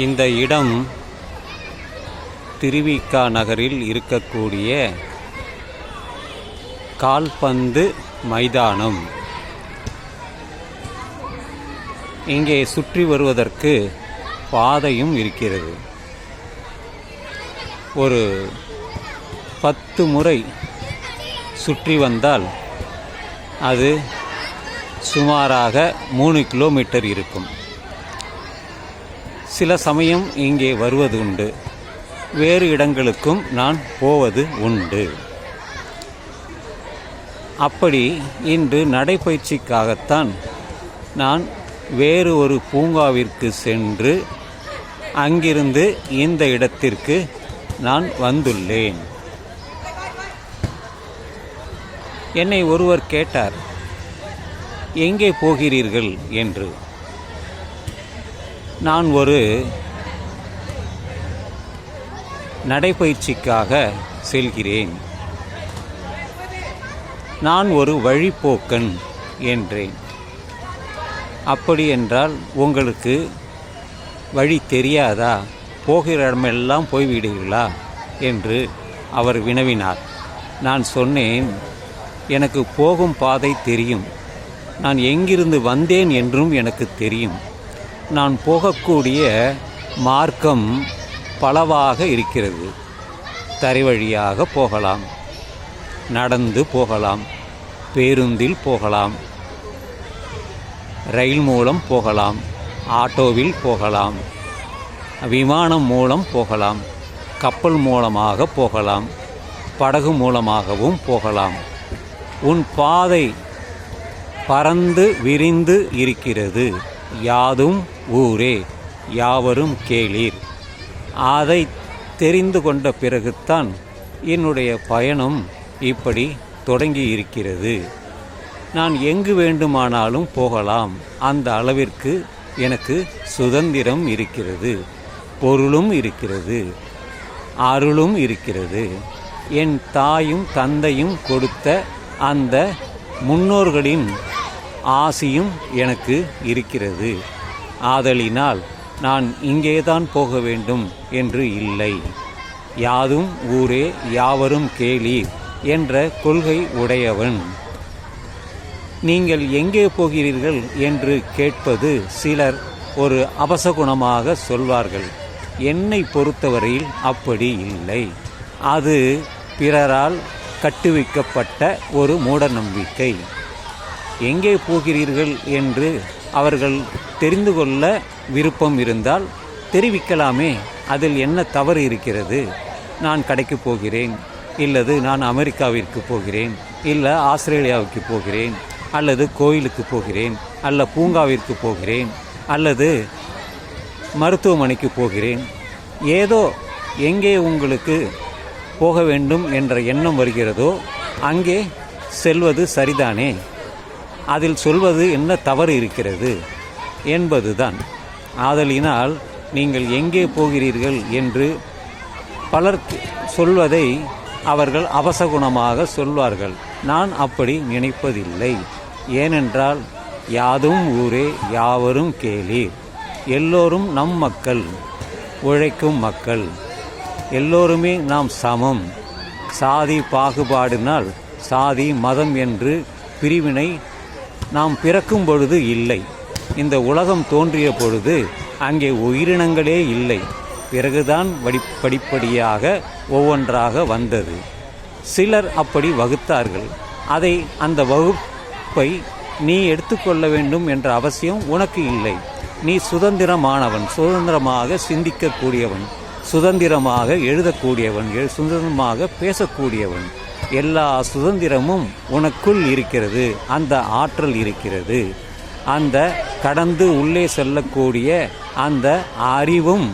இந்த இடம் திருவிக நகரில் இருக்கக்கூடிய கால்பந்து மைதானம். இங்கே சுற்றி வருவதற்கு பாதையும் இருக்கிறது. ஒரு 10 முறை சுற்றி வந்தால் அது சுமாராக 3 கிலோமீட்டர் இருக்கும். சில சமயம் இங்கே வருவது உண்டு, வேறு இடங்களுக்கும் நான் போவது உண்டு. அப்படி இன்று நடைப்பயிற்சிக்காகத்தான் நான் வேறு ஒரு பூங்காவிற்கு சென்று அங்கிருந்து இந்த இடத்திற்கு நான் வந்துள்ளேன். என்னை ஒருவர் கேட்டார், எங்கே போகிறீர்கள் என்று. நான் ஒரு நடைப்பயிற்சிக்காக செல்கிறேன், நான் ஒரு வழிப்போக்கன் என்றேன். அப்படி என்றால் உங்களுக்கு வழி தெரியாதா, போகிற இடமெல்லாம் போய்விடுகிறீர்களா என்று அவர் வினவினார். நான் சொன்னேன், எனக்கு போகும் பாதை தெரியும், நான் எங்கிருந்து வந்தேன் என்றும் எனக்கு தெரியும். நான் போகக்கூடிய மார்க்கம் பலவாக இருக்கிறது. தரை வழியாக போகலாம், நடந்து போகலாம், பேருந்தில் போகலாம், ரயில் மூலம் போகலாம், ஆட்டோவில் போகலாம், விமானம் மூலம் போகலாம், கப்பல் மூலமாக போகலாம், படகு மூலமாகவும் போகலாம். உன் பாதை பறந்து விரிந்து இருக்கிறது. யாதும் ஊரே யாவரும் கேளீர். அதை தெரிந்து கொண்ட பிறகுத்தான் என்னுடைய பயணம் இப்படி தொடங்கி இருக்கிறது. நான் எங்கு வேண்டுமானாலும் போகலாம். அந்த அளவிற்கு எனக்கு சுதந்திரம் இருக்கிறது, பொருளும் இருக்கிறது, அருளும் இருக்கிறது. என் தாயும் தந்தையும் கொடுத்த அந்த முன்னோர்களின் ஆசியும் எனக்கு இருக்கிறது. ஆதலினால் நான் இங்கேதான் போக வேண்டும் என்று இல்லை. யாதும் ஊரே யாவரும் கேளீர் என்ற கொள்கை உடையவன். நீங்கள் எங்கே போகிறீர்கள் என்று கேட்பது சிலர் ஒரு அபசகுணமாக சொல்வார்கள். என்னை பொறுத்தவரையில் அப்படி இல்லை. அது பிறரால் கட்டுவிக்கப்பட்ட ஒரு மூட நம்பிக்கை. எங்கே போகிறீர்கள் என்று அவர்கள் தெரிந்து கொள்ள விருப்பம் இருந்தால் தெரிவிக்கலாமே, அதில் என்ன தவறு இருக்கிறது? நான் கடைக்கு போகிறேன், இல்லது நான் அமெரிக்காவிற்கு போகிறேன், இல்லை ஆஸ்திரேலியாவுக்கு போகிறேன், அல்லது கோயிலுக்கு போகிறேன், அல்ல பூங்காவிற்கு போகிறேன், அல்லது மருத்துவமனைக்கு போகிறேன். ஏதோ எங்கே உங்களுக்கு போக வேண்டும் என்ற எண்ணம் வருகிறதோ அங்கே செல்வது சரிதானே. அதில் சொல்வது என்ன தவறு இருக்கிறது என்பதுதான். ஆதலினால் நீங்கள் எங்கே போகிறீர்கள் என்று பலர் சொல்வதை அவர்கள் அபசகுணமாக சொல்வார்கள். நான் அப்படி நினைப்பதில்லை. ஏனென்றால் யாதும் ஊரே யாவரும் கேளீர். எல்லோரும் நம் மக்கள், உழைக்கும் மக்கள், எல்லோருமே நாம் சமம். சாதி பாகுபாடினால் சாதி மதம் என்று பிரிவினை நாம் பிறக்கும் பொழுது இல்லை. இந்த உலகம் தோன்றிய பொழுது அங்கே உயிரினங்களே இல்லை. பிறகுதான் படிப்படியாக ஒவ்வொன்றாக வந்தது. சிலர் அப்படி வகுத்தார்கள். அதை அந்த வகுப்பை நீ எடுத்துக்கொள்ள வேண்டும் என்ற அவசியம் உனக்கு இல்லை. நீ சுதந்திரமானவன், சுதந்திரமாக சிந்திக்கக்கூடியவன், சுதந்திரமாக எழுதக்கூடியவன், சுதந்திரமாக பேசக்கூடியவன். எல்லா சுதந்திரமும் உனக்குள் இருக்கிறது. அந்த ஆற்றல் இருக்கிறது. அந்த கடந்து உள்ளே செல்லக்கூடிய அந்த அறிவும்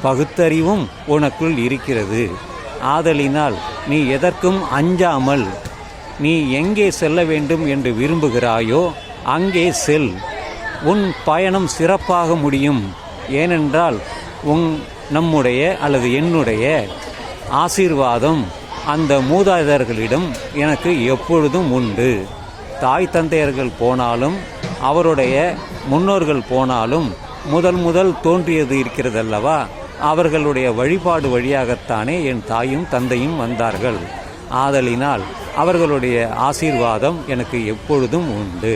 பகுத்தறிவும் உனக்குள் இருக்கிறது. ஆதலினால் நீ எதற்கும் அஞ்சாமல் நீ எங்கே செல்ல வேண்டும் என்று விரும்புகிறாயோ அங்கே செல். உன் பயணம் சிறப்பாக முடியும். ஏனென்றால் நம்முடைய அல்லது என்னுடைய ஆசீர்வாதம் அந்த மூதாதையர்களிடம் எனக்கு எப்பொழுதும் உண்டு. தாய் தந்தையர்கள் போனாலும் அவருடைய முன்னோர்கள் போனாலும் முதல் தோன்றியது இருக்கிறதல்லவா, அவர்களுடைய வழிபாடு வழியாகத்தானே என் தாயும் தந்தையும் வந்தார்கள். ஆதலினால் அவர்களுடைய ஆசீர்வாதம் எனக்கு எப்பொழுதும் உண்டு.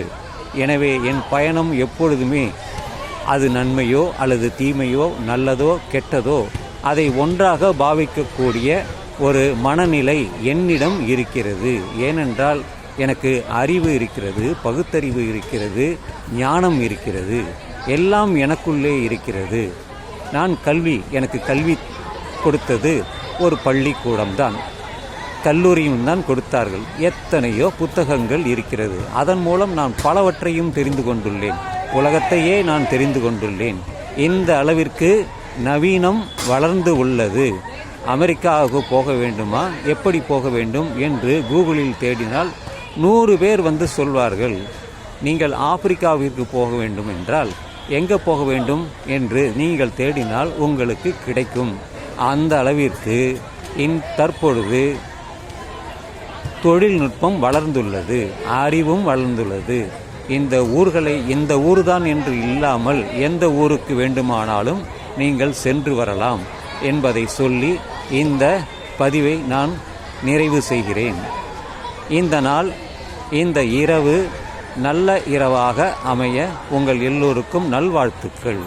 எனவே என் பயணம் எப்பொழுதுமே அது நன்மையோ அல்லது தீமையோ நல்லதோ கெட்டதோ அதை ஒன்றாக பாவிக்கக்கூடிய ஒரு மனநிலை என்னிடம் இருக்கிறது. ஏனென்றால் எனக்கு அறிவு இருக்கிறது, பகுத்தறிவு இருக்கிறது, ஞானம் இருக்கிறது, எல்லாம் எனக்குள்ளே இருக்கிறது. எனக்கு கல்வி கொடுத்தது ஒரு பள்ளிக்கூடம்தான், கல்லூரியும் தான் கொடுத்தார்கள். எத்தனையோ புத்தகங்கள் இருக்கிறது. அதன் மூலம் நான் பலவற்றையும் தெரிந்து கொண்டுள்ளேன். உலகத்தையே நான் தெரிந்து கொண்டுள்ளேன். இந்த அளவிற்கு நவீனம் வளர்ந்து உள்ளது. அமெரிக்காவுக்கு போக வேண்டுமா, எப்படி போக வேண்டும் என்று கூகுளில் தேடினால் 100 பேர் வந்து சொல்வார்கள். நீங்கள் ஆப்பிரிக்காவிற்கு போக வேண்டும் என்றால் எங்கே போக வேண்டும் என்று நீங்கள் தேடினால் உங்களுக்கு கிடைக்கும். அந்த அளவிற்கு தற்பொழுது தொழில்நுட்பம் வளர்ந்துள்ளது, அறிவும் வளர்ந்துள்ளது. இந்த ஊர்தான் என்று இல்லாமல் எந்த ஊருக்கு வேண்டுமானாலும் நீங்கள் சென்று வரலாம் என்பதை சொல்லி இந்த பதிவை நான் நிறைவு செய்கிறேன். இந்த நாள், இந்த இரவு நல்ல இரவாக அமைய உங்கள் எல்லோருக்கும் நல்வாழ்த்துக்கள்.